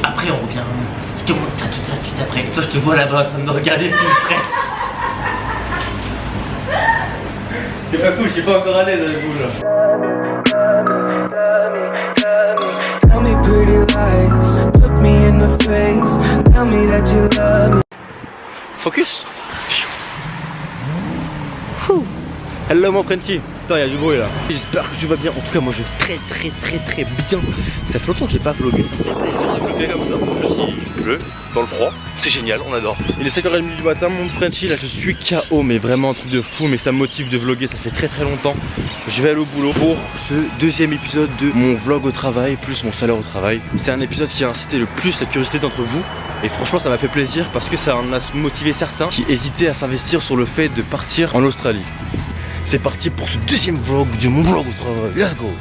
Après on revient. Je te montre ça tout de suite après. Toi je te vois là-bas en train de me regarder, ce qui me stresse. C'est pas cool, je suis pas encore à l'aise avec vous là. Tell me pretty lies, look me in the face, tell me that you love me. Focus. Hello mon Frenchy. Putain, il y a du bruit là. J'espère que tu vas bien. En tout cas, moi je vais très bien. Ça fait longtemps que j'ai pas vlogué. Ça fait plaisir de vlogger comme ça. En plus, il pleut dans le froid. C'est génial, on adore. Il est 7h30 du matin, mon Frenchy. Là, je suis KO, mais vraiment un truc de fou. Mais ça me motive de vlogger. Ça fait très longtemps. Je vais aller au boulot pour ce deuxième épisode de mon vlog au travail, plus mon salaire au travail. C'est un épisode qui a incité le plus la curiosité d'entre vous. Et franchement ça m'a fait plaisir parce que ça en a motivé certains qui hésitaient à s'investir sur le fait de partir en Australie. C'est parti pour ce deuxième vlog de mon vlog au travail. Let's go.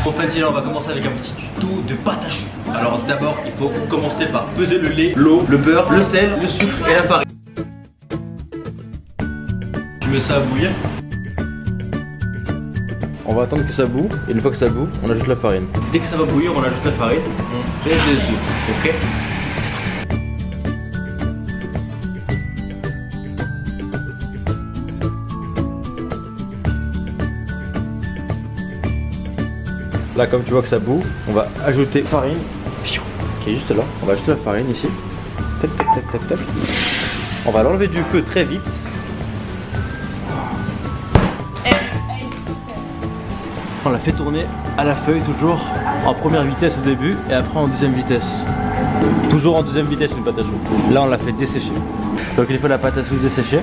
Bon Fancy, là on va commencer avec un petit tuto de pâte à choux. Alors d'abord il faut commencer par peser le lait, l'eau, le beurre, le sel, le sucre et la farine. Tu mets ça à bouillir. On va attendre que ça boue et une fois que ça boue, on ajoute la farine. Dès que ça va bouillir, on ajoute la farine, on pèse les œufs, ok? Là, comme tu vois que ça boue, on va ajouter farine qui est juste là. On va ajouter la farine ici. Tac. On va l'enlever du feu très vite. On la fait tourner à la feuille toujours en première vitesse au début et après en deuxième vitesse. Toujours en deuxième vitesse une pâte à choux. Là on l'a fait dessécher. Donc il faut la pâte à choux desséchée.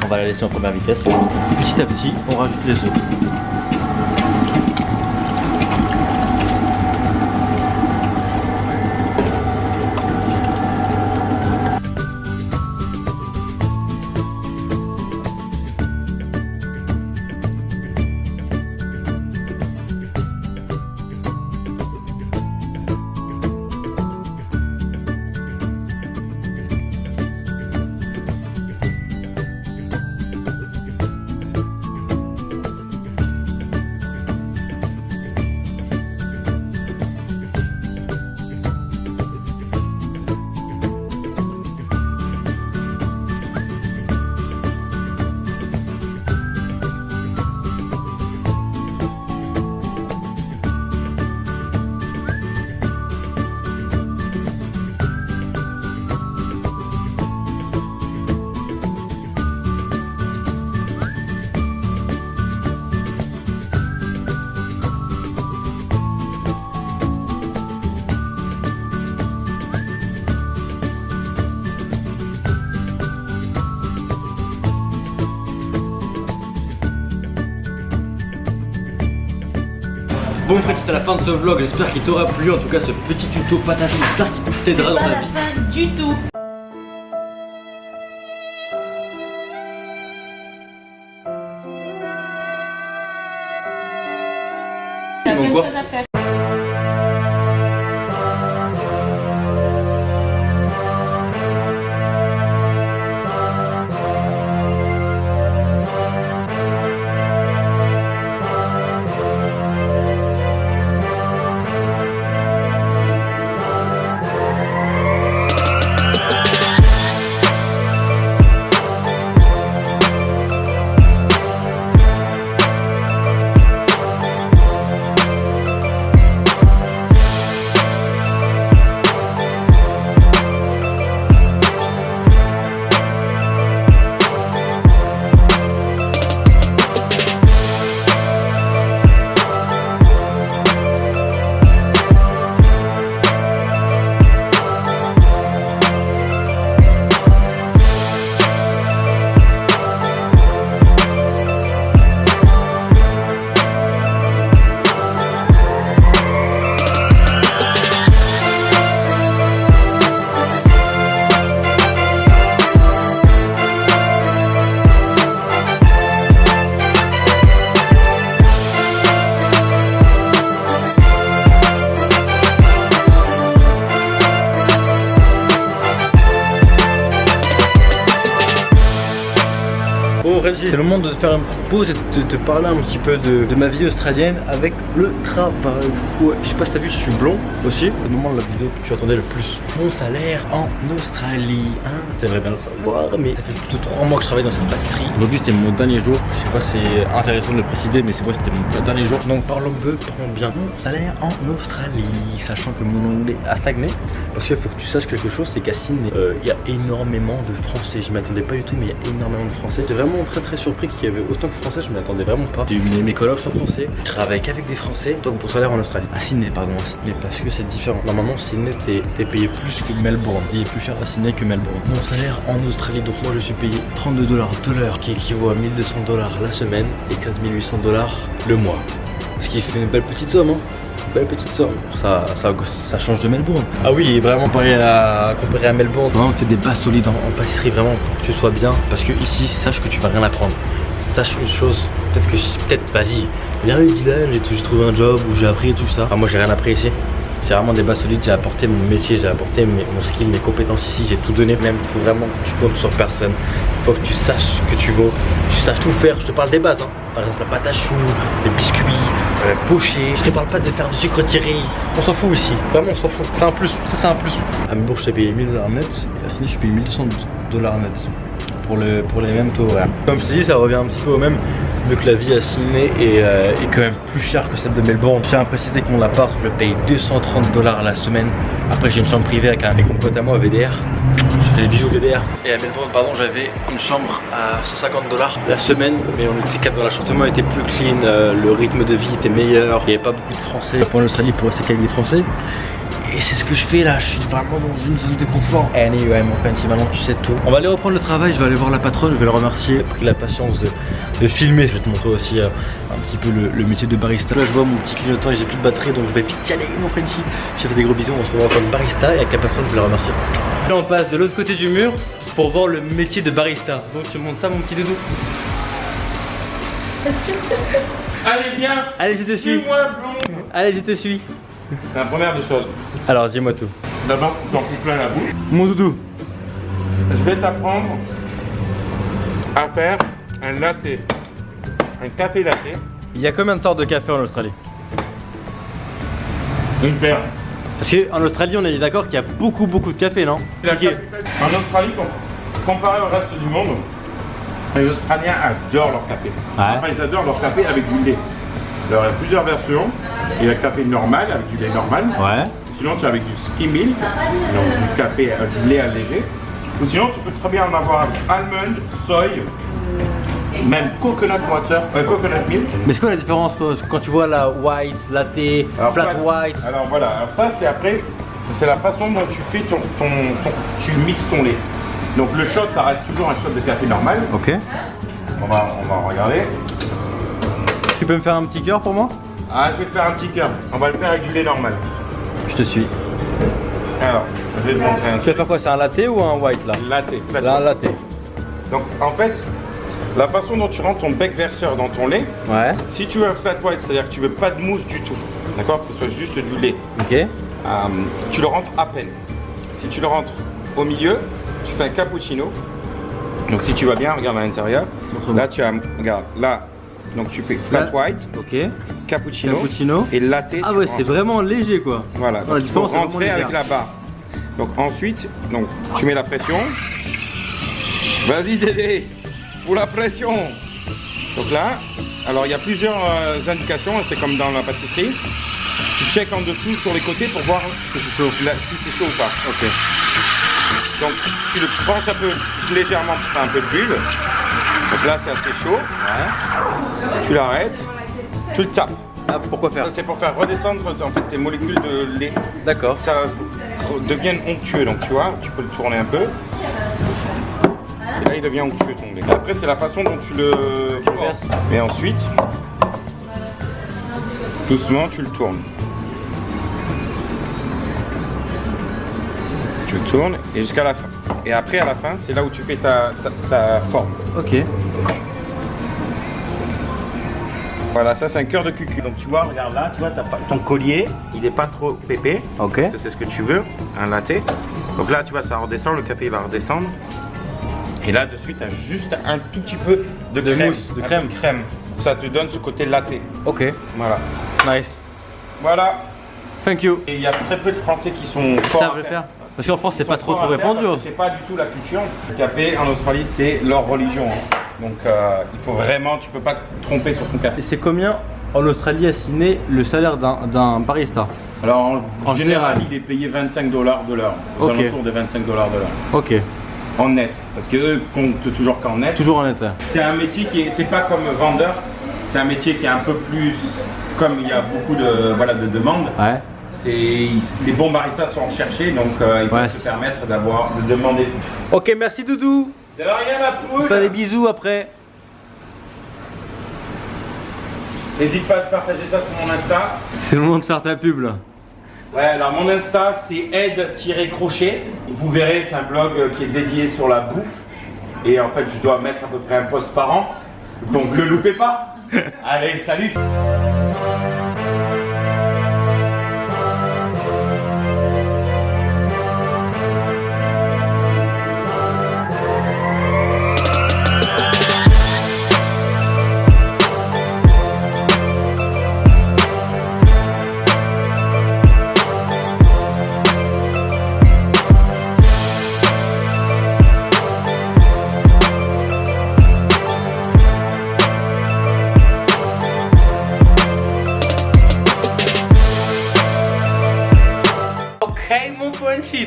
On va la laisser en première vitesse. Petit à petit on rajoute les œufs. Bon Fred, c'est la fin de ce vlog, j'espère qu'il t'aura plu, en tout cas ce petit tuto pâte à choux, j'espère qu'il t'aidera dans ta vie. C'est pas la fin du tout. T'as plein de choses à faire. Bon Reggie, c'est le moment de faire une petite pause et de te parler un petit peu de ma vie australienne avec le travail. Ouais, je sais pas si t'as vu, je suis blond aussi. C'est le moment de la vidéo que tu attendais le plus. Mon salaire en Australie, hein, t'aimerais bien le savoir, mais ça fait plus de 3 mois que je travaille dans cette pâtisserie. Aujourd'hui c'était mon dernier jour, je sais pas si c'est intéressant de le préciser, mais c'est vrai c'était mon dernier jour. Donc parlons peu, prends bien mon salaire en Australie, sachant que mon anglais a stagné. Parce qu'il faut que tu saches quelque chose, c'est qu'à Sydney, il y a énormément de français. Je m'y attendais pas du tout, mais il y a énormément de français. J'étais vraiment très surpris qu'il y avait autant de français, je m'y attendais vraiment pas. Mes colocs sont français, je travaille qu'avec des français, donc pour salaire en Australie. À Sydney, pardon, à Sydney, parce que c'est différent. Normalement, Sydney, t'es payé plus que Melbourne. Il est plus cher à Sydney que Melbourne. Mon salaire en Australie, donc moi je suis payé 32 $ de l'heure, qui équivaut à 1200 $ la semaine et 4 800 $ le mois. Ce qui fait une belle petite somme, hein. Belle petite somme, ça change de Melbourne. Ah oui, vraiment comparé à Melbourne, vraiment c'est des bases solides en pâtisserie, vraiment pour que tu sois bien. Parce que ici, sache que tu vas rien apprendre. Sache une chose, peut-être vas-y, viens avec Dylan, j'ai trouvé un job où j'ai appris et tout ça. Enfin, moi j'ai rien appris ici. C'est vraiment des bases solides, j'ai apporté mon métier, j'ai apporté mon skill, mes compétences ici, j'ai tout donné. Même, il faut vraiment que tu comptes sur personne. Il faut que tu saches ce que tu vaux, tu saches tout faire. Je te parle des bases, hein. Par exemple la pâte à choux, les biscuits, pocher. Je te parle pas de faire du sucre tiré. On s'en fout ici, vraiment on s'en fout. C'est un plus, ça c'est un plus. À Melbourne je t'ai payé 1000 $ net, et à Sydney je suis payé 1200 $ net. Pour les mêmes taux horaires. Comme je te dis, ça revient un petit peu au même, vu que la vie à Sydney est quand même plus chère que celle de Melbourne. Je tiens à préciser que mon appart, je le paye 230 $ la semaine. Après j'ai une chambre privée avec mon pote à moi à VDR. Je fais des bisous VDR. Et à Melbourne, pardon, j'avais une chambre à 150 $ la semaine, mais on était 4 dans la chambre. Tout le monde était plus clean, le rythme de vie était meilleur, il n'y avait pas beaucoup de Français. Pour l'Australie, pour rester qu'avec des Français. Et c'est ce que je fais là, je suis vraiment dans une zone de confort. Anyway mon frère, maintenant tu sais tout. On va aller reprendre le travail, je vais aller voir la patronne, je vais le remercier. Pris la patience de filmer. Je vais te montrer aussi un petit peu le métier de barista. Là je vois mon petit clignotant et j'ai plus de batterie, donc je vais vite y aller mon Frenchy. Je fais des gros bisous, on se revoit comme barista et avec la patronne je vais la remercier. Là on passe de l'autre côté du mur pour voir le métier de barista. Donc je te montre ça mon petit doudou. Allez viens. Allez je te suis. Allez je te suis. C'est la première des choses. Alors dis-moi tout. D'abord, tu t'en fous plein la bouche. Mon doudou. Je vais t'apprendre à faire un latte. Un café latte. Il y a combien de sortes de café en Australie? Une paire. Parce qu'en Australie on est d'accord qu'il y a beaucoup de café, non? En Australie, comparé au reste du monde, les Australiens adorent leur café. Enfin, ils adorent leur café avec du lait. Alors, il y a plusieurs versions. Il y a le café normal avec du lait normal. Ouais. Sinon, tu as avec du skim milk, donc du café, du lait allégé. Ou sinon, tu peux très bien en avoir avec almond, soy, même coconut water, coconut milk. Mais c'est quoi la différence quand tu vois la white, latte, flat white? Alors voilà, alors ça c'est après, c'est la façon dont tu fais tu mixes ton lait. Donc le shot, ça reste toujours un shot de café normal. Ok. On va regarder. Tu peux me faire un petit cœur pour moi? Ah, je vais te faire un petit cœur. On va le faire avec du lait normal. Je te suis. Alors, je vais te montrer un Tu truc. vas faire quoi? C'est un latte ou un white là? Latte. Là, un latte. Donc en fait, la façon dont tu rentres ton bec verseur dans ton lait, Ouais. si tu veux un flat white, c'est-à-dire que tu veux pas de mousse du tout, d'accord, que ce soit juste du lait, Ok. tu le rentres à peine. Si tu le rentres au milieu, tu fais un cappuccino. Donc si tu vas bien, regarde à l'intérieur. Là tu as, regarde, là, donc tu fais flat white, Ok. cappuccino, et latte. Ah tu ouais, rentres. c'est vraiment léger quoi. Voilà, La donc il faut différence, c'est vraiment rentrer avec légère. la barre. Donc ensuite, donc, tu mets la pression. Vas-y Dédé, pour la pression. Donc là, alors il y a plusieurs indications, c'est comme dans la pâtisserie. Tu checkes en dessous sur les côtés pour voir Que c'est chaud. si c'est chaud ou pas. Ok. Donc tu le penches un peu légèrement pour faire un peu de bulle. Donc là c'est assez chaud. Ouais. Tu l'arrêtes, tu le tapes. Ah, pourquoi faire? Ça c'est pour faire redescendre en fait tes molécules de lait. D'accord. Ça devient onctueux, donc tu vois, tu peux le tourner un peu. Et là il devient onctueux ton lait. Après c'est la façon dont tu le verses. Et ensuite, doucement tu le tournes. Tu le tournes et jusqu'à la fin. Et après à la fin, c'est là où tu fais ta forme. Ok. Voilà, ça c'est un cœur de cucu. Donc tu vois, regarde là, tu vois, ton collier, il n'est pas trop pépé. Ok. Parce que c'est ce que tu veux, un latte. Donc là, tu vois, ça redescend, le café il va redescendre. Et là dessus tu as juste un tout petit peu de crème, mousse, de un crème. peu de crème. Ça te donne ce côté latte. Ok, Voilà. nice. Voilà. Thank you. Et il y a très peu de Français qui sont forts Ça à veut faire. Parce qu'en France, c'est pas trop répandu. parce que c'est pas du tout la culture. Le café en Australie, c'est leur religion. Donc il faut vraiment, tu peux pas te tromper sur ton café. Et c'est combien en Australie à Sydney le salaire d'un barista? Alors en général, général, il est payé 25 $ de l'heure. Aux Ok. alentours de 25 $ de l'heure. Ok, En net. Parce qu'eux comptent toujours qu'en net. toujours en état. C'est un métier qui est, c'est pas comme vendeur. C'est un métier qui est un peu plus, comme il y a beaucoup de, voilà, de demandes. Ouais. Les bons baristas sont recherchés, donc ils peuvent se permettre de demander. Ok, merci Doudou. De rien ma poule. Je fais des bisous après. N'hésite pas à partager ça sur mon Insta. C'est le moment de faire ta pub là. Ouais, alors mon Insta c'est aide-crochet. Vous verrez, c'est un blog qui est dédié sur la bouffe. Et en fait, je dois mettre à peu près un post par an. Donc le loupez pas. Allez, salut.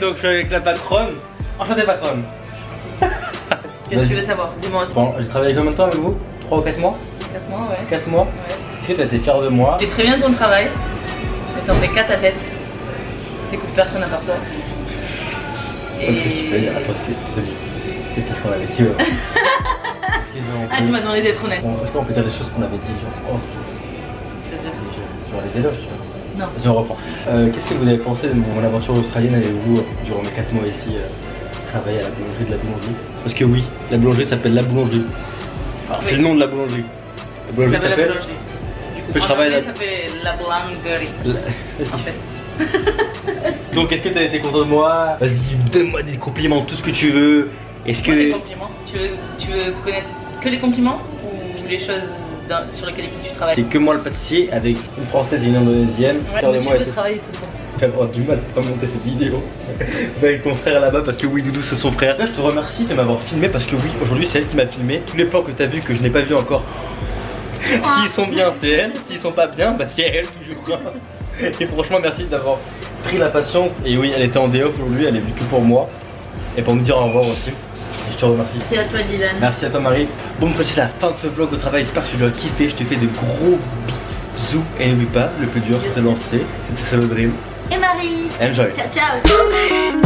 Donc je suis avec la patronne. Enchantée patronne. Qu'est-ce que tu veux savoir? Dis-moi. Bon, j'ai travaillé combien de temps avec vous? 3 ou 4 mois? 4 mois, ouais. 4 mois. Ouais. Est-ce que t'as été fière de moi? Tu fais très bien ton travail, mais t'en fais qu'à ta tête. T'écoutes personne à part toi. Comme ça, tu peux dire. Attends, c'était qu'est-ce qu'on avait dit? Ah, tu m'as demandé d'être honnête. Bon, est-ce qu'on peut dire des choses qu'on avait dit? Genre, oh, C'est-à-dire genre les éloges, tu vois. Non. Vas-y, on reprend. Qu'est-ce que vous avez pensé de mon aventure australienne avec vous durant mes 4 mois ici, travailler à la boulangerie de la boulangerie? Parce que oui, la boulangerie s'appelle la boulangerie. Alors, c'est le nom de la boulangerie. La Ça boulangerie s'appelle la s'appelle. boulangerie. Du coup, Je en travaille anglais, là. ça fait la boulangerie. En fait. Donc, est-ce que t'as été content de moi? Vas-y, donne-moi des compliments, tout ce que tu veux. Est-ce Quoi, des que. compliments? Tu veux connaître que les compliments ou les choses sur lesquelles tu travailles? C'est que moi le pâtissier avec une française et une indonésienne. Ouais, Fier de monsieur moi veut et travailler tout seul. tu vas avoir du mal à monter cette vidéo. Va avec ton frère là-bas parce que oui, Doudou c'est son frère. Là, je te remercie de m'avoir filmé parce que oui, aujourd'hui c'est elle qui m'a filmé. Tous les plans que t'as vu que je n'ai pas vu encore. S'ils sont bien, c'est elle. S'ils sont pas bien, bah c'est elle toujours bien. Et franchement, merci d'avoir pris la patience. Et oui, elle était en day off aujourd'hui, elle est venue que pour moi et pour me dire au revoir aussi. Et je te remercie. Merci à toi, Dylan. Merci à toi, Marie. Bon, c'est la fin de ce vlog au travail. J'espère que tu l'as kiffé. Je te fais de gros bisous. Et n'oublie pas, le plus dur c'est de se lancer. C'est le dream. Et Marie. Enjoy. Ciao, ciao.